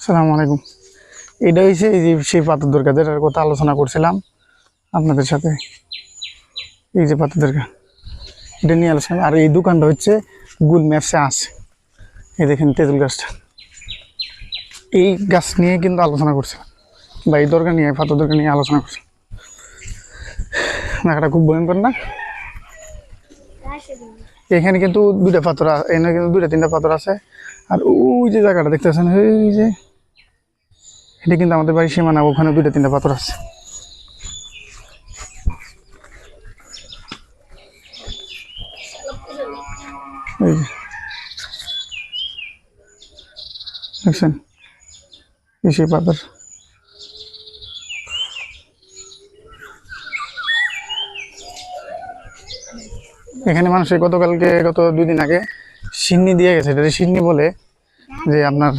আসসালামু আলাইকুম। এটা হচ্ছে এই যে সেই পাথর দরগা যেটার কথা আলোচনা করছিলাম আপনাদের সাথে। এই যে পাথর দরগা, এটা নিয়ে আলোচনা। আর এই দোকানটা হচ্ছে গুগল ম্যাপসে আছে। এই দেখেন তেঁতুল গাছটা, এই গাছ নিয়ে কিন্তু আলোচনা করছিলাম, বা এই দরগা নিয়ে, পাথর দরগা নিয়ে আলোচনা করছি। জায়গাটা খুব ভয়ঙ্কর না? এখানে কিন্তু দুইটা পাথর, এখানে কিন্তু দুইটা তিনটা পাথর আছে। আর ওই যে জায়গাটা দেখতেছেন, এই যে এটা কিন্তু আমাদের বাড়ির সীমানা, ওখানে দুইটা তিনটা পাথর আছে। এই যে দেখছেন, এই সেই পাথর। এখানে মানুষের গত 2 দিন আগে সিন্নি দিয়ে গেছে, এটা সিন্নি বলে, যে আপনার